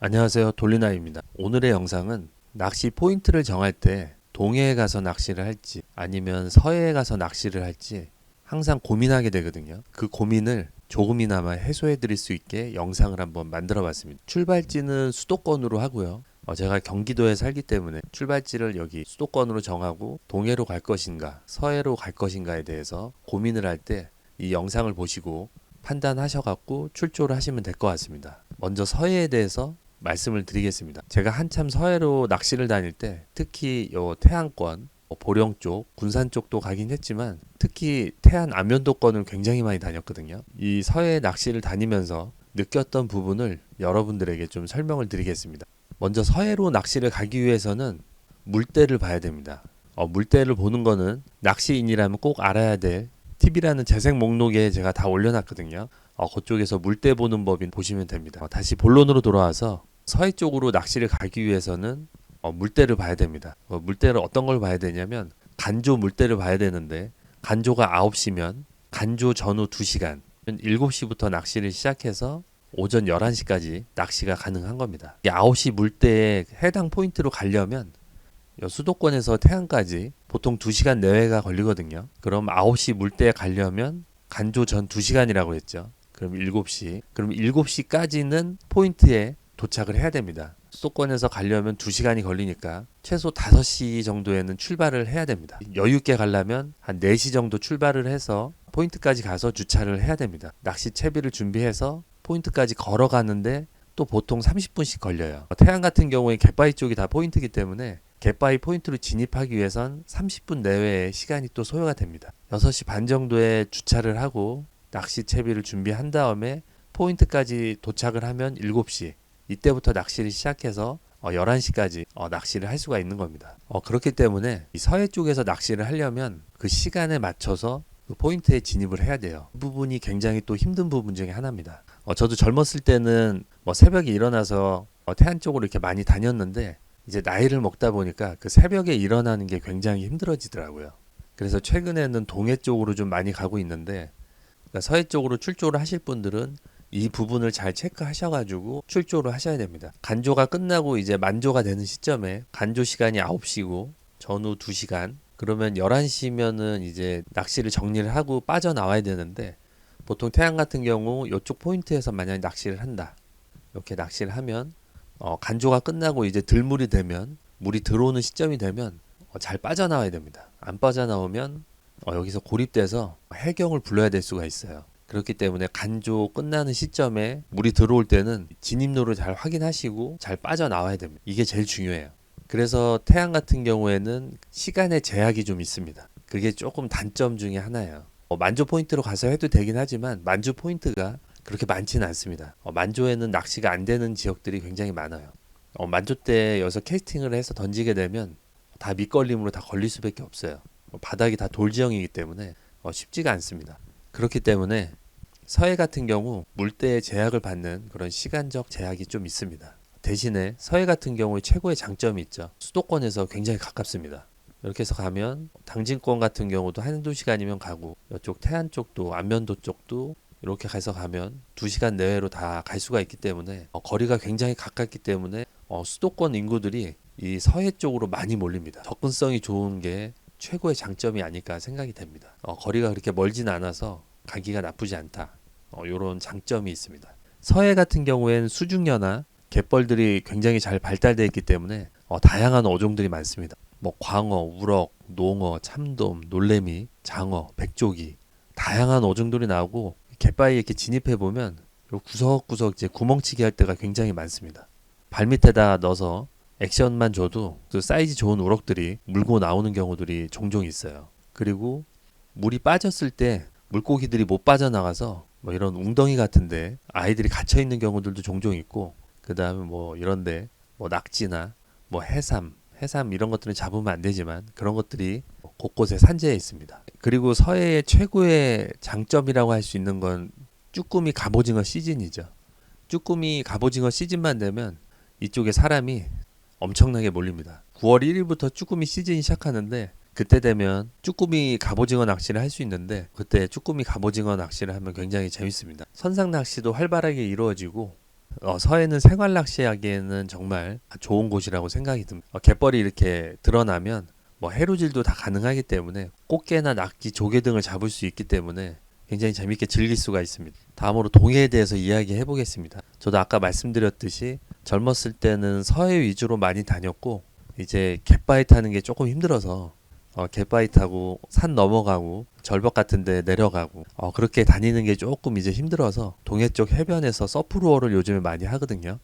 안녕하세요, 돌리나입니다. 오늘의 영상은 낚시 포인트를 정할 때 동해에 가서 낚시를 할지 아니면 서해에 가서 낚시를 할지 항상 고민하게 되거든요. 그 고민을 조금이나마 해소해 드릴 수 있게 영상을 한번 만들어 봤습니다. 출발지는 수도권으로 하고요. 제가 경기도에 살기 때문에 출발지를 여기 수도권으로 정하고 동해로 갈 것인가 서해로 갈 것인가에 대해서 고민을 할 때 이 영상을 보시고 판단하셔갖고 출조를 하시면 될 것 같습니다. 먼저 서해에 대해서 말씀을 드리겠습니다. 제가 한참 서해로 낚시를 다닐 때 특히 요 태안권, 보령 쪽, 군산 쪽도 가긴 했지만 특히 태안 안면도권을 굉장히 많이 다녔거든요. 이 서해 낚시를 다니면서 느꼈던 부분을 여러분들에게 좀 설명을 드리겠습니다. 먼저 서해로 낚시를 가기 위해서는 물때를 봐야 됩니다. 물때를 보는 거는 낚시인이라면 꼭 알아야 될 팁이라는 재생 목록에 제가 다 올려놨거든요. 그쪽에서 물때 보는 법인 보시면 됩니다. 다시 본론으로 돌아와서 서해 쪽으로 낚시를 가기 위해서는 물때를 봐야 됩니다. 물때를 어떤 걸 봐야 되냐면 간조 물때를 봐야 되는데 간조가 9시면 간조 전후 2시간 7시부터 낚시를 시작해서 오전 11시까지 낚시가 가능한 겁니다. 이 9시 물때에 해당 포인트로 가려면 수도권에서 태안까지 보통 2시간 내외가 걸리거든요. 그럼 9시 물때에 가려면 간조 전 2시간이라고 했죠. 그럼 7시. 그럼 7시까지는 포인트에 도착을 해야 됩니다. 수도권에서 가려면 2시간이 걸리니까 최소 5시 정도에는 출발을 해야 됩니다. 여유 있게 가려면 한 4시 정도 출발을 해서 포인트까지 가서 주차를 해야 됩니다. 낚시 채비를 준비해서 포인트까지 걸어가는데 또 보통 30분씩 걸려요. 태안 같은 경우에 갯바위 쪽이 다 포인트이기 때문에 갯바위 포인트로 진입하기 위해선 30분 내외의 시간이 또 소요가 됩니다. 6시 반 정도에 주차를 하고 낚시 채비를 준비한 다음에 포인트까지 도착을 하면 7시. 이때부터 낚시를 시작해서 11시까지 낚시를 할 수가 있는 겁니다. 그렇기 때문에 이 서해 쪽에서 낚시를 하려면 그 시간에 맞춰서 그 포인트에 진입을 해야 돼요. 그 부분이 굉장히 또 힘든 부분 중에 하나입니다. 저도 젊었을 때는 새벽에 일어나서 태안 쪽으로 이렇게 많이 다녔는데 이제 나이를 먹다 보니까 그 새벽에 일어나는 게 굉장히 힘들어지더라고요. 그래서 최근에는 동해 쪽으로 좀 많이 가고 있는데 그러니까 서해 쪽으로 출조를 하실 분들은 이 부분을 잘 체크하셔가지고 출조를 하셔야 됩니다. 간조가 끝나고 이제 만조가 되는 시점에 간조 시간이 9시고 전후 2시간 그러면 11시면은 이제 낚시를 정리를 하고 빠져나와야 되는데 보통 태안 같은 경우 이쪽 포인트에서 만약에 낚시를 한다. 이렇게 낚시를 하면 간조가 끝나고 이제 들물이 되면 물이 들어오는 시점이 되면 잘 빠져나와야 됩니다. 안 빠져나오면 여기서 고립돼서 해경을 불러야 될 수가 있어요. 그렇기 때문에 간조 끝나는 시점에 물이 들어올 때는 진입로를 잘 확인하시고 잘 빠져나와야 됩니다. 이게 제일 중요해요. 그래서 태안 같은 경우에는 시간의 제약이 좀 있습니다. 그게 조금 단점 중에 하나예요. 만조 포인트로 가서 해도 되긴 하지만 만조 포인트가 그렇게 많지는 않습니다. 만조에는 낚시가 안 되는 지역들이 굉장히 많아요. 만조 때 여기서 캐스팅을 해서 던지게 되면 다 밑걸림으로 다 걸릴 수밖에 없어요. 바닥이 다 돌지형이기 때문에 쉽지가 않습니다. 그렇기 때문에 서해 같은 경우 물때에 제약을 받는 그런 시간적 제약이 좀 있습니다. 대신에 서해 같은 경우에 최고의 장점이 있죠. 수도권에서 굉장히 가깝습니다. 이렇게 해서 가면 당진권 같은 경우도 한두 시간이면 가고 이쪽 태안 쪽도 안면도 쪽도 이렇게 가서 가면 2시간 내외로 다 갈 수가 있기 때문에 거리가 굉장히 가깝기 때문에 수도권 인구들이 이 서해 쪽으로 많이 몰립니다. 접근성이 좋은 게 최고의 장점이 아닐까 생각이 됩니다. 거리가 그렇게 멀진 않아서 가기가 나쁘지 않다. 이런 장점이 있습니다. 서해 같은 경우에는 수중녀나 갯벌들이 굉장히 잘 발달되어 있기 때문에 다양한 어종들이 많습니다. 광어, 우럭, 농어, 참돔, 놀래미, 장어, 백조기 다양한 어종들이 나오고 갯바위에 이렇게 진입해 보면 구석구석 이제 구멍치기 할 때가 굉장히 많습니다. 발밑에다 넣어서 액션만 줘도 그 사이즈 좋은 우럭들이 물고 나오는 경우들이 종종 있어요. 그리고 물이 빠졌을 때 물고기들이 못 빠져나가서 이런 웅덩이 같은데 아이들이 갇혀 있는 경우들도 종종 있고 그 다음에 이런데 낙지나 해삼 이런 것들은 잡으면 안 되지만 그런 것들이 곳곳에 산재해 있습니다. 그리고 서해의 최고의 장점이라고 할 수 있는 건 쭈꾸미 갑오징어 시즌이죠. 쭈꾸미 갑오징어 시즌만 되면 이쪽에 사람이 엄청나게 몰립니다. 9월 1일부터 쭈꾸미 시즌이 시작하는데 그때 되면 쭈꾸미 갑오징어 낚시를 할 수 있는데 그때 쭈꾸미 갑오징어 낚시를 하면 굉장히 재밌습니다. 선상 낚시도 활발하게 이루어지고 서해는 생활 낚시하기에는 정말 좋은 곳이라고 생각이 듭니다. 갯벌이 이렇게 드러나면 뭐 해루질도 다 가능하기 때문에 꽃게나 낙지, 조개 등을 잡을 수 있기 때문에 굉장히 재밌게 즐길 수가 있습니다. 다음으로 동해에 대해서 이야기해 보겠습니다. 저도 아까 말씀드렸듯이 젊었을 때는 서해 위주로 많이 다녔고 이제 갯바위 타는 게 조금 힘들어서 갯바위 타고 산 넘어가고 절벽 같은 데 내려가고 그렇게 다니는 게 조금 이제 힘들어서 동해 쪽 해변에서 서프로어를 요즘에 많이 하거든요.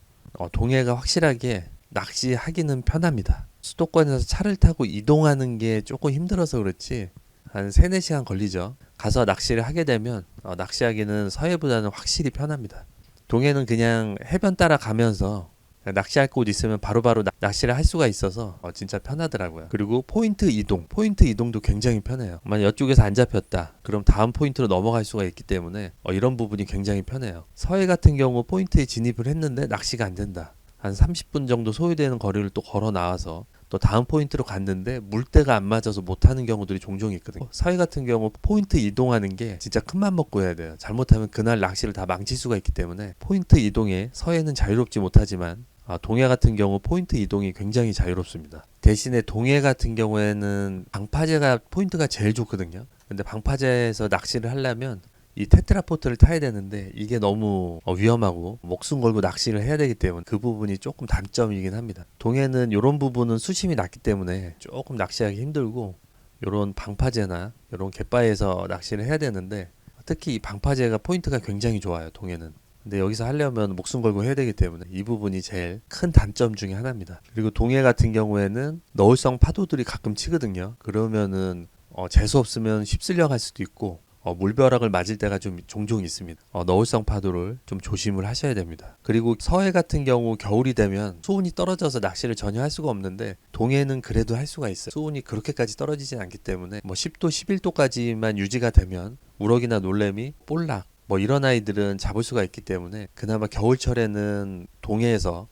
동해가 확실하게 낚시하기는 편합니다. 수도권에서 차를 타고 이동하는 게 조금 힘들어서 그렇지 한 3, 4시간 걸리죠. 가서 낚시를 하게 되면 낚시하기는 서해보다는 확실히 편합니다. 동해는 그냥 해변 따라 가면서 낚시할 곳 있으면 바로바로 낚시를 할 수가 있어서 진짜 편하더라고요. 그리고 포인트 이동도 굉장히 편해요. 만약 이쪽에서 안 잡혔다 그럼 다음 포인트로 넘어갈 수가 있기 때문에 이런 부분이 굉장히 편해요. 서해 같은 경우 포인트에 진입을 했는데 낚시가 안 된다. 한 30분 정도 소요되는 거리를 또 걸어 나와서 또 다음 포인트로 갔는데 물때가 안 맞아서 못하는 경우들이 종종 있거든요. 서해 같은 경우 포인트 이동하는 게 진짜 큰맘 먹고 해야 돼요. 잘못하면 그날 낚시를 다 망칠 수가 있기 때문에 포인트 이동에 서해는 자유롭지 못하지만 동해 같은 경우 포인트 이동이 굉장히 자유롭습니다. 대신에 동해 같은 경우에는 방파제가 포인트가 제일 좋거든요. 근데 방파제에서 낚시를 하려면 이 테트라포트를 타야 되는데 이게 너무 위험하고 목숨 걸고 낚시를 해야 되기 때문에 그 부분이 조금 단점이긴 합니다. 동해는 이런 부분은 수심이 낮기 때문에 조금 낚시하기 힘들고 이런 방파제나 이런 갯바위에서 낚시를 해야 되는데 특히 이 방파제가 포인트가 굉장히 좋아요. 동해는. 근데 여기서 하려면 목숨 걸고 해야 되기 때문에 이 부분이 제일 큰 단점 중에 하나입니다. 그리고 동해 같은 경우에는 너울성 파도들이 가끔 치거든요. 그러면은 재수 없으면 휩쓸려 갈 수도 있고 물벼락을 맞을 때가 좀 종종 있습니다. 너울성 파도를 좀 조심을 하셔야 됩니다. 그리고 서해 같은 경우 겨울이 되면 수온이 떨어져서 낚시를 전혀 할 수가 없는데 동해는 그래도 할 수가 있어요. 수온이 그렇게까지 떨어지진 않기 때문에 10도, 11도까지만 유지가 되면 우럭이나 놀래미, 볼락 이런 아이들은 잡을 수가 있기 때문에 그나마 겨울철에는 동해에서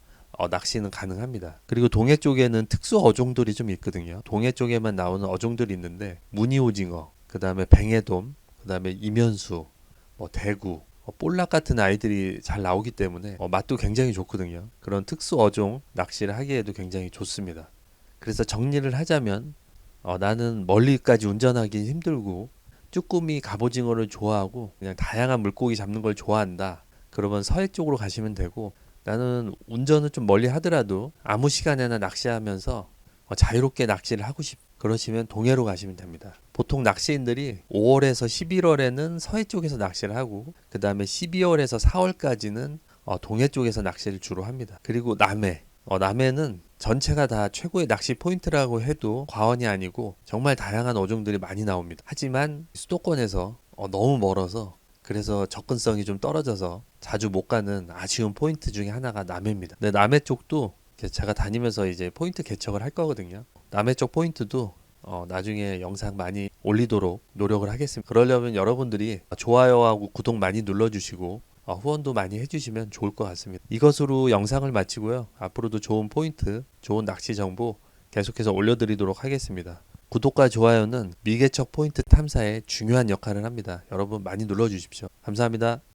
낚시는 가능합니다. 그리고 동해 쪽에는 특수 어종들이 좀 있거든요. 동해 쪽에만 나오는 어종들이 있는데 무늬오징어, 그 다음에 뱅에돔, 그 다음에 이면수, 대구, 볼락 같은 아이들이 잘 나오기 때문에 맛도 굉장히 좋거든요. 그런 특수 어종 낚시를 하기에도 굉장히 좋습니다. 그래서 정리를 하자면 나는 멀리까지 운전하기 힘들고 쭈꾸미, 갑오징어를 좋아하고 그냥 다양한 물고기 잡는 걸 좋아한다. 그러면 서해 쪽으로 가시면 되고 나는 운전을 좀 멀리 하더라도 아무 시간에나 낚시하면서 자유롭게 낚시를 하고 그러시면 동해로 가시면 됩니다. 보통 낚시인들이 5월에서 11월에는 서해 쪽에서 낚시를 하고 그 다음에 12월에서 4월까지는 동해 쪽에서 낚시를 주로 합니다. 그리고 남해는 전체가 다 최고의 낚시 포인트라고 해도 과언이 아니고 정말 다양한 어종들이 많이 나옵니다. 하지만 수도권에서 너무 멀어서 그래서 접근성이 좀 떨어져서 자주 못 가는 아쉬운 포인트 중에 하나가 남해입니다. 근데 남해 쪽도 제가 다니면서 이제 포인트 개척을 할 거거든요. 남해 쪽 포인트도 나중에 영상 많이 올리도록 노력을 하겠습니다. 그러려면 여러분들이 좋아요하고 구독 많이 눌러주시고 후원도 많이 해주시면 좋을 것 같습니다. 이것으로 영상을 마치고요. 앞으로도 좋은 포인트, 좋은 낚시 정보 계속해서 올려드리도록 하겠습니다. 구독과 좋아요는 미개척 포인트 탐사에 중요한 역할을 합니다. 여러분 많이 눌러주십시오. 감사합니다.